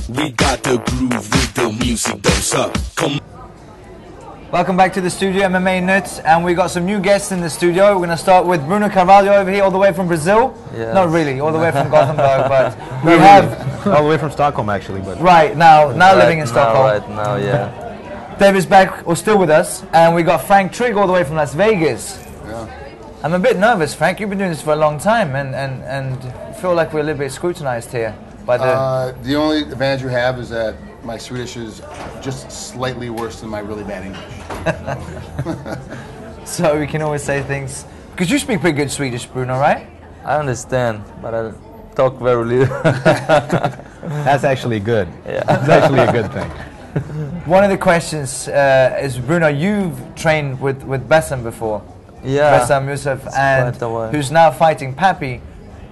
We got the groove with the music, don't suck. Come. Welcome back to the studio, MMAnytt, and we got some new guests in the studio. We're going to start with Bruno Carvalho over here, all the way from Brazil. Yes. Not really, all the way from Gothenburg, but we have all the way from Stockholm, actually. But right now living in Stockholm. Right now, yeah. David's back, or still with us, and we got Frank Trigg all the way from Las Vegas. Yeah. I'm a bit nervous, Frank. You've been doing this for a long time, and feel like we're a little bit scrutinized here by the only advantage you have is that my Swedish is just slightly worse than my really bad English. So we can always say things. Because you speak pretty good Swedish, Bruno, right? I understand, but I talk very little. that's actually good. Yeah. That's actually a good thing. One of the questions is, Bruno, you've trained with Bassam before. Yeah. Bassam Youssef, and who's now fighting Papi,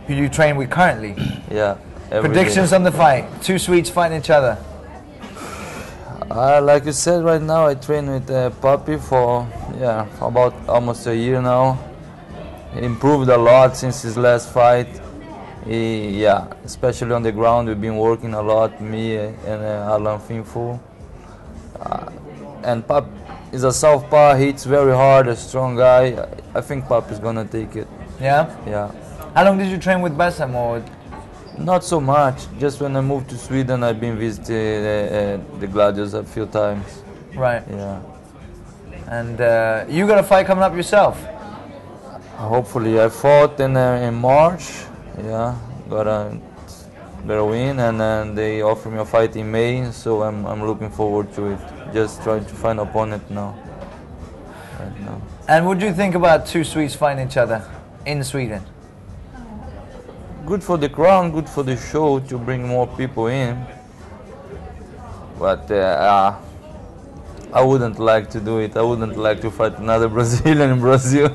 who you train with currently. Yeah. Predictions on the fight. Two Swedes fighting each other. Like you said, right now I train with Papi for about almost a year now. He improved a lot since his last fight. Especially on the ground, we've been working a lot, me and Alan Finful. And Pap is a southpaw, hits very hard, a strong guy. I think Pap is gonna take it. Yeah? Yeah. How long did you train with Bassam? Or? Not so much. Just when I moved to Sweden, I've been visiting the Gladiators a few times. Right. Yeah. And you got a fight coming up yourself? Hopefully. I fought in March. Yeah. Got a win, and then they offered me a fight in May, so I'm looking forward to it. Just trying to find an opponent now. Right now. And what do you think about two Swedes fighting each other in Sweden? Good for the crowd, good for the show to bring more people in. But I wouldn't like to do it. I wouldn't like to fight another Brazilian in Brazil.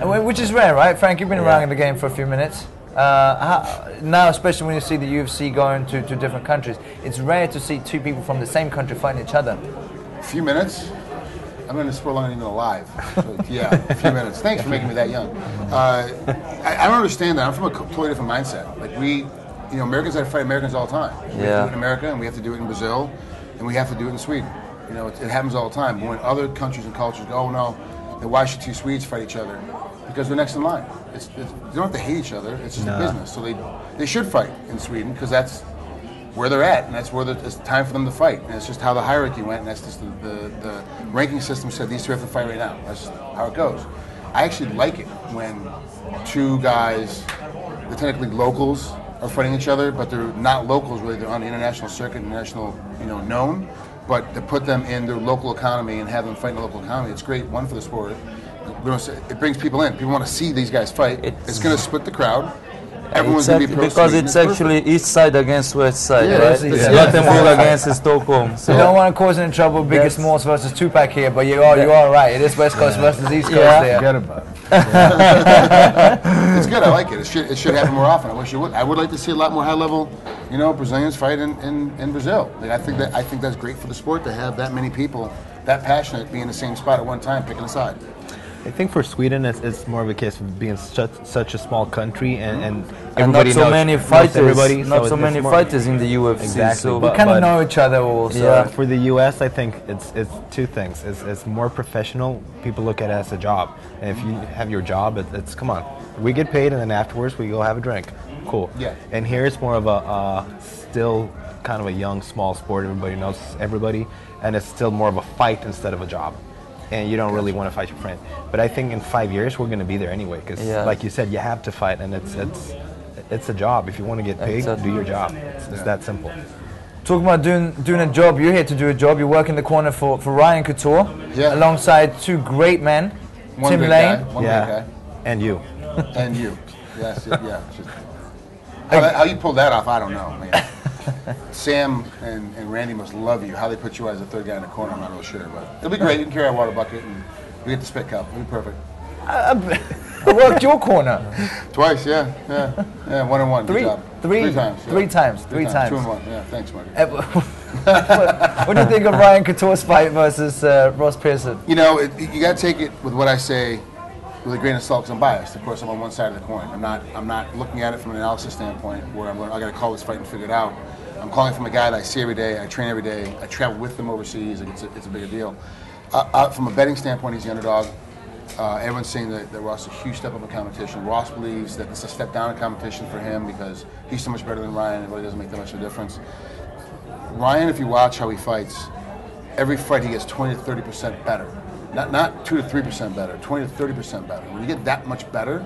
Which is rare, right? Frank, you've been around in the game for a few minutes. Now, especially when you see the UFC going to different countries, it's rare to see two people from the same country fighting each other. A few minutes? I'm in the sport line even alive. So, yeah, a few minutes. Thanks for making me that young. I don't understand that. I'm from a totally different mindset. Like Americans have to fight Americans all the time. We have to do it in America, and we have to do it in Brazil, and we have to do it in Sweden. It happens all the time. But when other countries and cultures go, oh no, then why should two Swedes fight each other? Because they're next in line. They don't have to hate each other. It's just a business. So they should fight in Sweden because that's where they're at, and that's where it's time for them to fight. And it's just how the hierarchy went, and that's just the ranking system said these two have to fight right now. That's just how it goes. I actually like it when two guys, they're technically locals, are fighting each other, but they're not locals really. They're on the international circuit, international, known. But to put them in their local economy and have them fight in the local economy, it's great. One, for the sport. It brings people in. People want to see these guys fight. It's going to split the crowd. Everyone's going to be pro because it's actually east side against west side, right? It's Gothenburg against Stockholm. So. You don't want to cause any trouble, Biggest Smalls versus Tupac here, but you are right. It is West Coast versus East Coast there. Forget about it. It's good. I like it. It should happen more often. I wish it would. I would like to see a lot more high level, Brazilians fight in Brazil. Like, I think that's great for the sport to have that many people that passionate be in the same spot at one time, picking a side. I think for Sweden, it's more of a case of being such a small country, and everybody not so knows, many fighters. Everybody, not so many fighters in the UFC. Exactly. So we kind of know each other also. Yeah. For the US, I think it's two things. It's more professional. People look at it as a job, and if you have your job, it's come on, we get paid, and then afterwards we go have a drink. Cool. Yeah. And here it's more of a still kind of a young, small sport. Everybody knows everybody, and it's still more of a fight instead of a job. And you don't really want to fight your friend. But I think in 5 years we're going to be there anyway, because like you said, you have to fight, and it's a job. If you want to get paid, do your job. It's that simple. Talking about doing a job, you're here to do a job. You work in the corner for Ryan Couture, alongside two great men, Tim Lane, One great guy. And you. And you. Yes, yeah. How you pulled that off, I don't know, man. Sam and Randy must love you. How they put you as a third guy in the corner, I'm not real sure, but it'll be great. You can carry a water bucket and we get the spit cup. It'll be perfect. I worked your corner. Twice, yeah. 1-on-1. Good job. Three times. 3 times. 2-1. Yeah, thanks, Marty. What do you think of Ryan Couture's fight versus Ross Pearson? You got to take it with what I say with a grain of salt because I'm biased. Of course, I'm on one side of the coin. I'm not looking at it from an analysis standpoint where I got to call this fight and figure it out. I'm calling from a guy that I see every day. I train every day. I travel with them overseas. Like it's a bigger deal. From a betting standpoint, he's the underdog. Everyone's saying that Ross is a huge step up in competition. Ross believes that it's a step down in competition for him because he's so much better than Ryan. It really doesn't make that much of a difference. Ryan, if you watch how he fights, every fight he gets 20 to 30% better. Not 2 to 3% better, 20 to 30% better. When you get that much better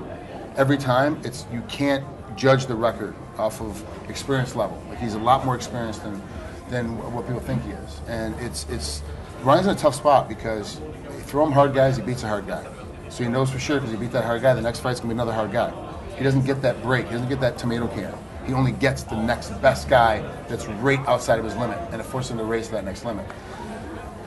every time, you can't judge the record off of experience level. Like he's a lot more experienced than what people think he is. And it's Ryan's in a tough spot because you throw him hard guys, he beats a hard guy. So he knows for sure because he beat that hard guy, the next fight's gonna be another hard guy. He doesn't get that break, he doesn't get that tomato can. He only gets the next best guy that's right outside of his limit, and it forces him to race to that next limit.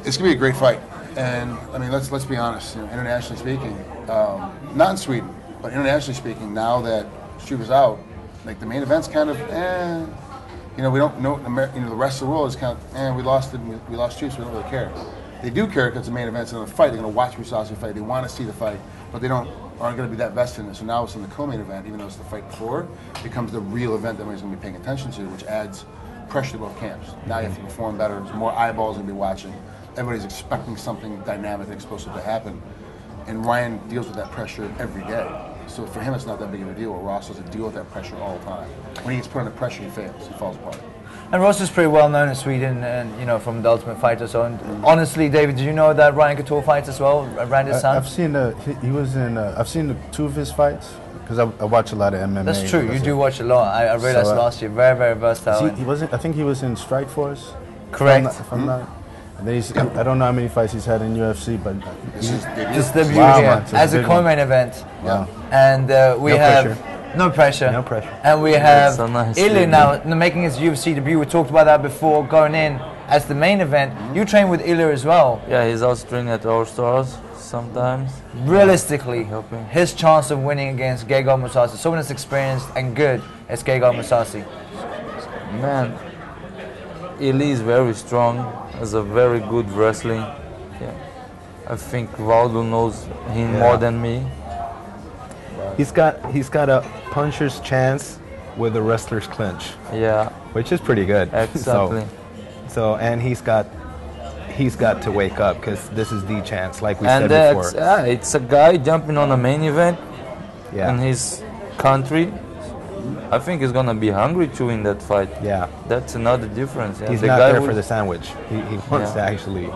It's gonna be a great fight. And I mean, let's be honest. Internationally speaking, not in Sweden, but internationally speaking, now that Struve's out, like the main event's kind of, we don't know. The rest of the world is kind of, we lost Struve, so we don't really care. They do care because the main event's another fight. They're going to watch Mousasi fight. They want to see the fight, but they aren't going to be that vested in it. So now it's in the co-main event, even though it's the fight before, it becomes the real event that everybody's going to be paying attention to, which adds pressure to both camps. Now you have to perform better. There's more eyeballs going to be watching. Everybody's expecting something dynamic and explosive to happen. And Ryan deals with that pressure every day. So for him, it's not that big of a deal. Where Ross doesn't deal with that pressure all the time. When he gets put under pressure, he fails. He falls apart. And Ross is pretty well known in Sweden, and from the Ultimate Fighter. So, honestly, David, did you know that Ryan Couture fights as well? Randy's son. I've seen I've seen 2 of his fights because I watch a lot of MMA. That's true. You do watch a lot. I realized last year. Very, very versatile. He wasn't. I think he was in Strikeforce. Correct. If I'm not. And then I don't know how many fights he's had in UFC, but just debut here as a co-main event. Wow. And we have no pressure. And we have Ilya now making his UFC debut. We talked about that before going in as the main event. You train with Ilya as well. Yeah, he's also training at All Stars sometimes. Realistically, his chance of winning against Gegard Mousasi, someone that's experienced and good as Gegard Mousasi. Man, Ilya is very strong, has a very good wrestling. Yeah. I think Valdo knows him more than me. He's got a puncher's chance with a wrestler's clinch. Yeah. Which is pretty good. Exactly. So and he's got to wake up because this is the chance, like we said before. It's a guy jumping on a main event in his country. I think he's gonna be hungry to win that fight. Yeah, that's another difference. Yeah. He's not there for the sandwich. He wants to actually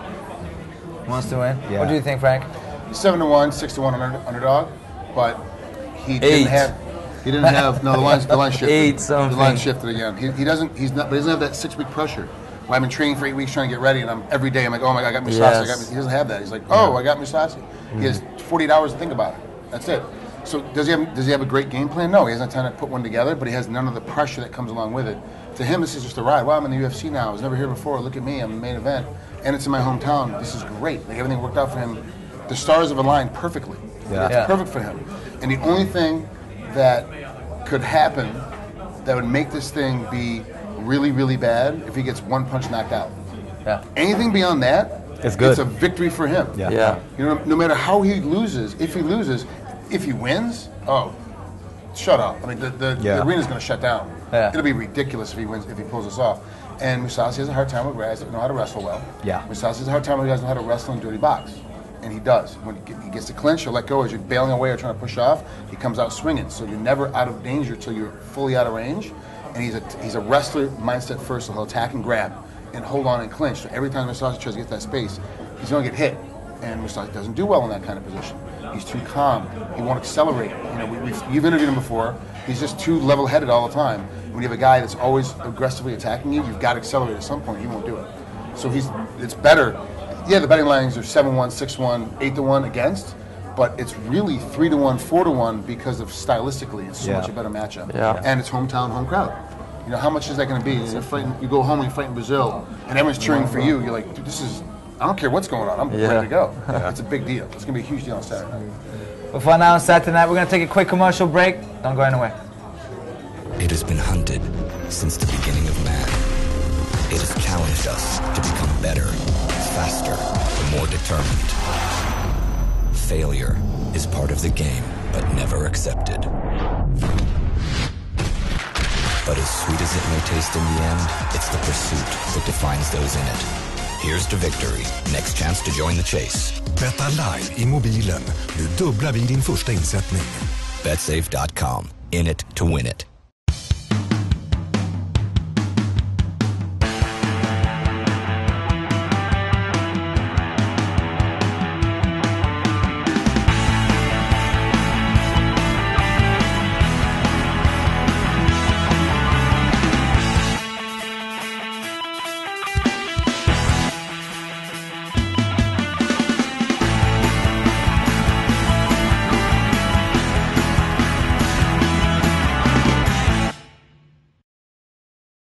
wants to win. Yeah. What do you think, Frank? 7-1, 6-1 underdog, but he didn't have no the line shifted. 8 something. The line shifted again. He doesn't have that 6-week pressure. Well, I've been training for 8 weeks trying to get ready, and every day I'm like, oh my God, I got Mousasi. He doesn't have that. He's like, I got Mousasi. He has 48 hours to think about it. That's it. So does he have a great game plan? No, he hasn't time to put one together, but he has none of the pressure that comes along with it. To him, this is just a ride. Wow, I'm in the UFC now. I was never here before. Look at me. I'm in the main event, and it's in my hometown. This is great. Like everything worked out for him. The stars have aligned perfectly. It's perfect for him. And the only thing that could happen that would make this thing be really, really bad if he gets one punch knocked out. Yeah. Anything beyond that, it's good. It's a victory for him. Yeah. No matter how he loses, if he loses. If he wins, shut up. I mean, the arena's going to shut down. Yeah. It'll be ridiculous if he wins, if he pulls this off. And Mousasi has a hard time with guys that know how to wrestle well. Yeah. Mousasi has a hard time with guys that know how to wrestle in dirty box. And he does. When he gets to clinch, he'll let go. As you're bailing away or trying to push off, he comes out swinging. So you're never out of danger till you're fully out of range. And he's a wrestler mindset first, so he'll attack and grab and hold on and clinch. So every time Mousasi tries to get that space, he's going to get hit. And Mousasi doesn't do well in that kind of position. He's too calm. He won't accelerate. You've interviewed him before. He's just too level-headed all the time. When you have a guy that's always aggressively attacking you, you've got to accelerate at some point. He won't do it. So it's better. Yeah, the betting lines are 7-1, 6-1, 8-1 against, but it's really 3-1, 4-1 because of stylistically, it's so much a better matchup. Yeah. And it's hometown, home crowd. How much is that going to be? You go home and you fight in Brazil, and everyone's cheering for you. You're like, dude, this is. I don't care what's going on. I'm ready to go. It's a big deal. It's going to be a huge deal on Saturday. Before now on Saturday night, we're going to take a quick commercial break. Don't go anywhere. It has been hunted since the beginning of man. It has challenged us to become better, faster, and more determined. Failure is part of the game, but never accepted. But as sweet as it may taste in the end, it's the pursuit that defines those in it. Here's to victory. Next chance to join the chase. Betta live i mobilen. Nu dubblar vi din första insättning. Betsafe.com. In it to win it.